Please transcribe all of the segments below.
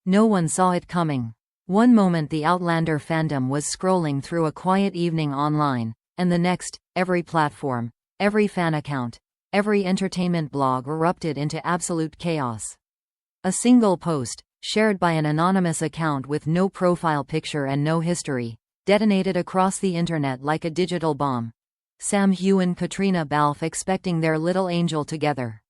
No one saw it coming. One moment the Outlander fandom was scrolling through a quiet evening online, and the next, every platform, every fan account, every entertainment blog erupted into absolute chaos. A single post, shared by an anonymous account with no profile picture and no history, detonated across the internet like a digital bomb. Sam, Heughan, Caitriona, Balfe expecting their little angel together.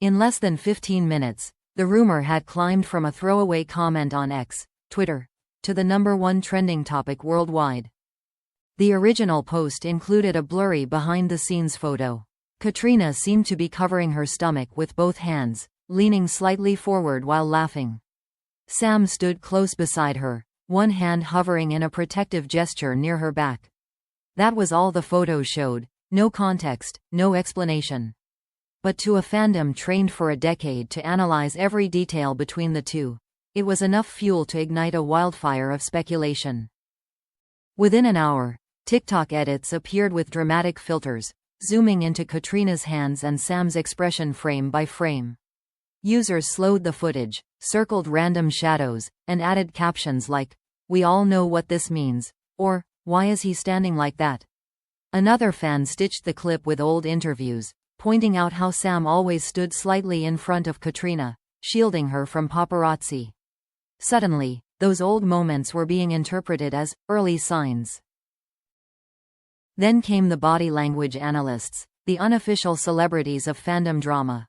In less than 15 minutes, the rumor had climbed from a throwaway comment on X, Twitter, to the #1 trending topic worldwide. The original post included a blurry behind-the-scenes photo. Caitriona seemed to be covering her stomach with both hands, leaning slightly forward while laughing. Sam stood close beside her, one hand hovering in a protective gesture near her back. That was all the photo showed, no context, no explanation. But to a fandom trained for a decade to analyze every detail between the two, it was enough fuel to ignite a wildfire of speculation. Within an hour, TikTok edits appeared with dramatic filters, zooming into Caitriona's hands and Sam's expression frame by frame. Users slowed the footage, circled random shadows, and added captions like, "We all know what this means," or, "Why is he standing like that?" Another fan stitched the clip with old interviews, pointing out how Sam always stood slightly in front of Caitriona, shielding her from paparazzi. Suddenly, those old moments were being interpreted as early signs. Then came the body language analysts, the unofficial celebrities of fandom drama.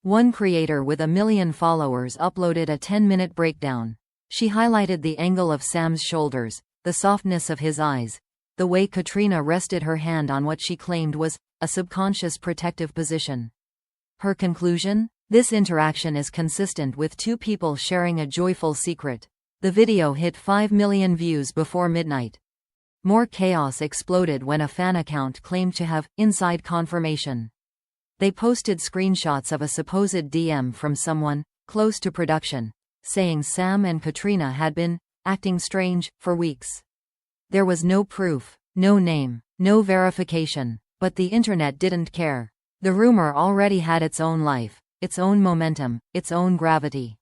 One creator with 1 million followers uploaded a 10-minute breakdown. She highlighted the angle of Sam's shoulders, the softness of his eyes, the way Caitriona rested her hand on what she claimed was a subconscious protective position. Her conclusion? This interaction is consistent with two people sharing a joyful secret. The video hit 5 million views before midnight. More chaos exploded when a fan account claimed to have inside confirmation. They posted screenshots of a supposed DM from someone close to production, saying Sam and Caitriona had been acting strange for weeks. There was no proof, no name, no verification, but the internet didn't care. The rumor already had its own life, its own momentum, its own gravity.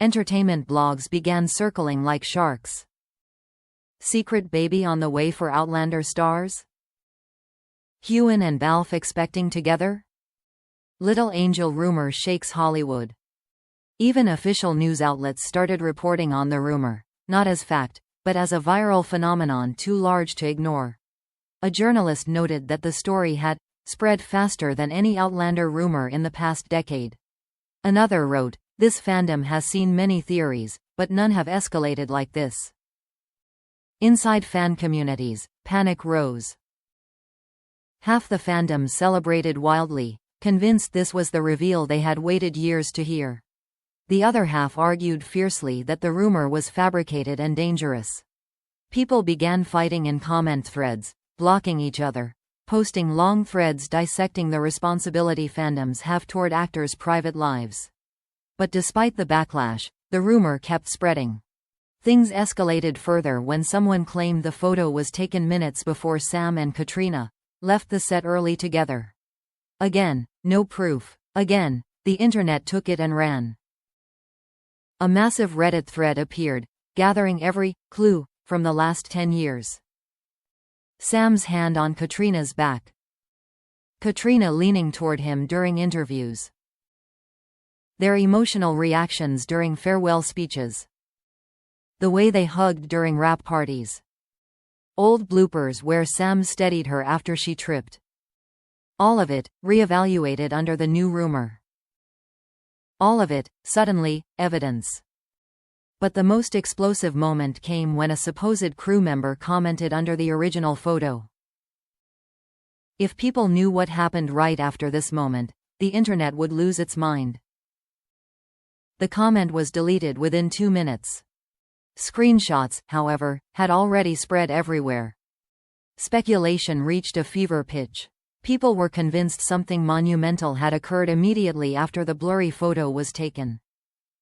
Entertainment blogs began circling like sharks. Secret baby on the way for Outlander stars? Heughan and Balfe expecting together? Little angel rumor shakes Hollywood. Even official news outlets started reporting on the rumor, not as fact, but as a viral phenomenon too large to ignore. A journalist noted that the story had spread faster than any Outlander rumor in the past decade. Another wrote, "This fandom has seen many theories, but none have escalated like this." Inside fan communities, panic rose. Half the fandom celebrated wildly, convinced this was the reveal they had waited years to hear. The other half argued fiercely that the rumor was fabricated and dangerous. People began fighting in comment threads, blocking each other, posting long threads dissecting the responsibility fandoms have toward actors' private lives. But despite the backlash, the rumor kept spreading. Things escalated further when someone claimed the photo was taken minutes before Sam and Caitriona left the set early together. Again, no proof. Again, the internet took it and ran. A massive Reddit thread appeared, gathering every clue from the last 10 years. Sam's hand on Caitriona's back. Caitriona leaning toward him during interviews. Their emotional reactions during farewell speeches. The way they hugged during wrap parties. Old bloopers where Sam steadied her after she tripped. All of it, reevaluated under the new rumor. All of it, suddenly, evidence. But the most explosive moment came when a supposed crew member commented under the original photo. If people knew what happened right after this moment, the internet would lose its mind. The comment was deleted within 2 minutes. Screenshots, however, had already spread everywhere. Speculation reached a fever pitch. People were convinced something monumental had occurred immediately after the blurry photo was taken.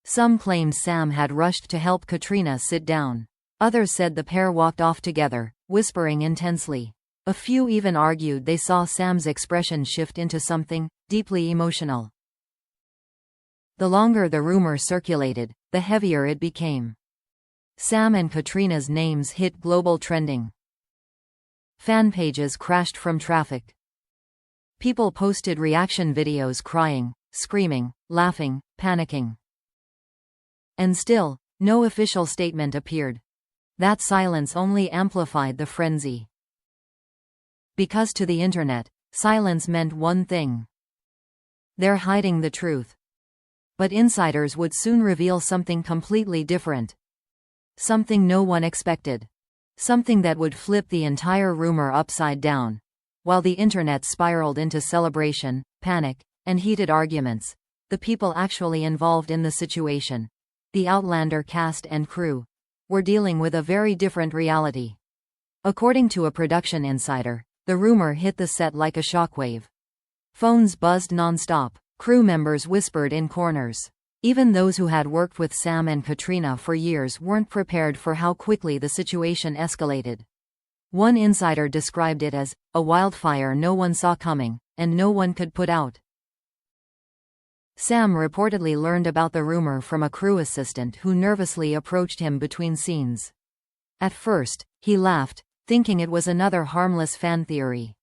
Some claimed Sam had rushed to help Caitriona sit down. Others said the pair walked off together, whispering intensely. A few even argued they saw Sam's expression shift into something deeply emotional. The longer the rumor circulated, the heavier it became. Sam and Caitriona's names hit global trending. Fan pages crashed from traffic. People posted reaction videos crying, screaming, laughing, panicking. And still, no official statement appeared. That silence only amplified the frenzy. Because to the internet, silence meant one thing. They're hiding the truth. But insiders would soon reveal something completely different. Something no one expected. Something that would flip the entire rumor upside down. While the internet spiraled into celebration, panic, and heated arguments, the people actually involved in the situation, the Outlander cast and crew, were dealing with a very different reality. According to a production insider, the rumor hit the set like a shockwave. Phones buzzed non-stop, crew members whispered in corners. Even those who had worked with Sam and Caitriona for years weren't prepared for how quickly the situation escalated. One insider described it as a wildfire no one saw coming, and no one could put out. Sam reportedly learned about the rumor from a crew assistant who nervously approached him between scenes. At first, he laughed, thinking it was another harmless fan theory.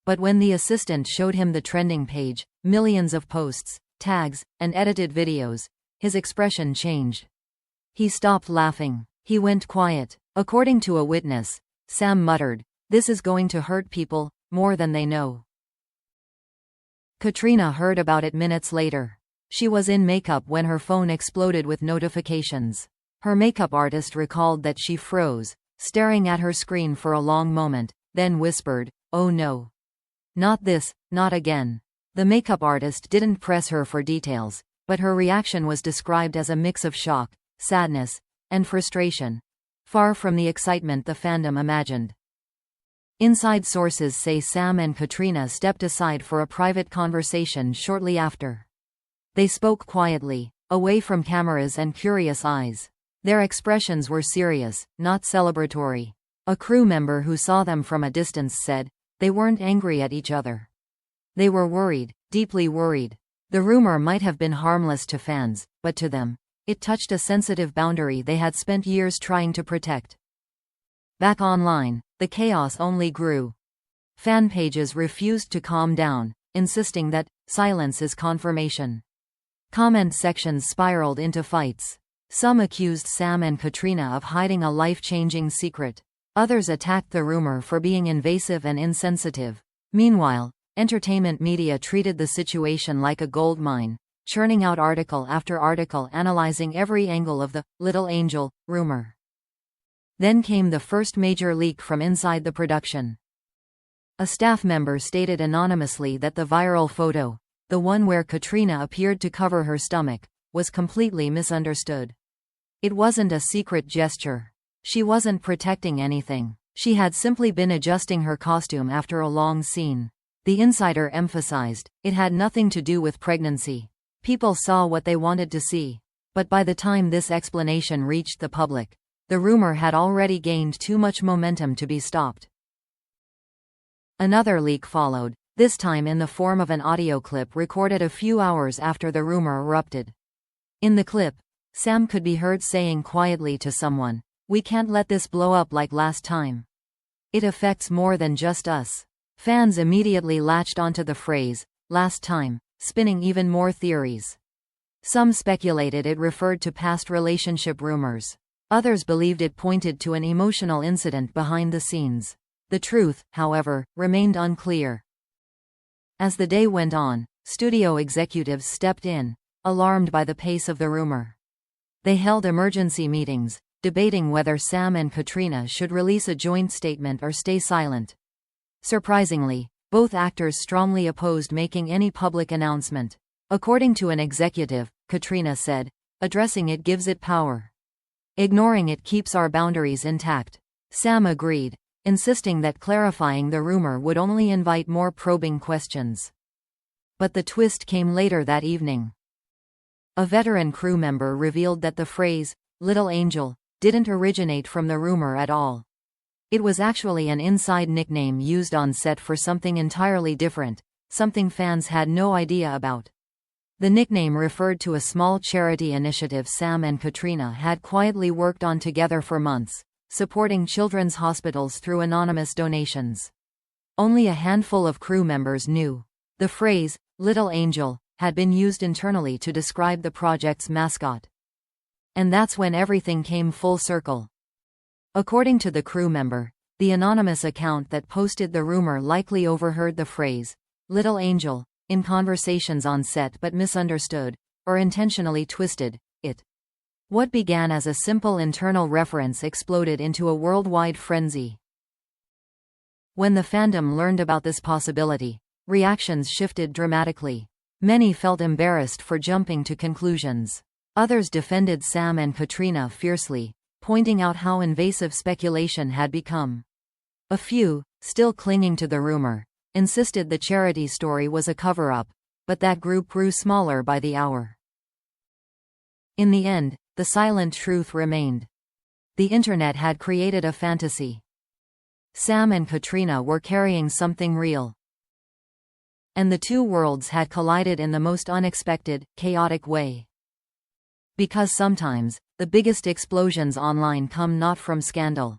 But when the assistant showed him the trending page, millions of posts, tags, and edited videos, his expression changed. He stopped laughing. He went quiet. According to a witness, Sam muttered, "This is going to hurt people, more than they know." Caitriona heard about it minutes later. She was in makeup when her phone exploded with notifications. Her makeup artist recalled that she froze, staring at her screen for a long moment, then whispered, "Oh no. Not this, not again." The makeup artist didn't press her for details, but her reaction was described as a mix of shock, sadness, and frustration, far from the excitement the fandom imagined. Inside sources say Sam and Caitriona stepped aside for a private conversation shortly after. They spoke quietly, away from cameras and curious eyes. Their expressions were serious, not celebratory. A crew member who saw them from a distance said, they weren't angry at each other. They were worried, deeply worried. The rumor might have been harmless to fans, but to them, it touched a sensitive boundary they had spent years trying to protect. Back online, the chaos only grew. Fan pages refused to calm down, insisting that silence is confirmation. Comment sections spiraled into fights. Some accused Sam and Caitriona of hiding a life-changing secret. Others attacked the rumor for being invasive and insensitive. Meanwhile, entertainment media treated the situation like a gold mine, churning out article after article analyzing every angle of the "Little Angel" rumor. Then came the first major leak from inside the production. A staff member stated anonymously that the viral photo, the one where Caitriona appeared to cover her stomach, was completely misunderstood. It wasn't a secret gesture. She wasn't protecting anything. She had simply been adjusting her costume after a long scene. The insider emphasized, it had nothing to do with pregnancy. People saw what they wanted to see. But by the time this explanation reached the public, the rumor had already gained too much momentum to be stopped. Another leak followed, this time in the form of an audio clip recorded a few hours after the rumor erupted. In the clip, Sam could be heard saying quietly to someone, "We can't let this blow up like last time. It affects more than just us." Fans immediately latched onto the phrase, "last time," spinning even more theories. Some speculated it referred to past relationship rumors. Others believed it pointed to an emotional incident behind the scenes. The truth, however, remained unclear. As the day went on, studio executives stepped in, alarmed by the pace of the rumor. They held emergency meetings, debating whether Sam and Caitriona should release a joint statement or stay silent. Surprisingly, both actors strongly opposed making any public announcement. According to an executive, Caitriona said, "Addressing it gives it power. Ignoring it keeps our boundaries intact." Sam agreed, insisting that clarifying the rumor would only invite more probing questions. But the twist came later that evening. A veteran crew member revealed that the phrase, "Little Angel," didn't originate from the rumor at all. It was actually an inside nickname used on set for something entirely different, something fans had no idea about. The nickname referred to a small charity initiative Sam and Caitriona had quietly worked on together for months, supporting children's hospitals through anonymous donations. Only a handful of crew members knew. The phrase, "Little Angel," had been used internally to describe the project's mascot. And that's when everything came full circle. According to the crew member, the anonymous account that posted the rumor likely overheard the phrase, "Little Angel," in conversations on set but misunderstood, or intentionally twisted it. What began as a simple internal reference exploded into a worldwide frenzy. When the fandom learned about this possibility, reactions shifted dramatically. Many felt embarrassed for jumping to conclusions. Others defended Sam and Caitriona fiercely, pointing out how invasive speculation had become. A few, still clinging to the rumor, insisted the charity story was a cover-up, but that group grew smaller by the hour. In the end, the silent truth remained. The internet had created a fantasy. Sam and Caitriona were carrying something real. And the two worlds had collided in the most unexpected, chaotic way. Because sometimes, the biggest explosions online come not from scandal,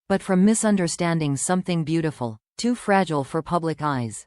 but from misunderstanding something beautiful, too fragile for public eyes.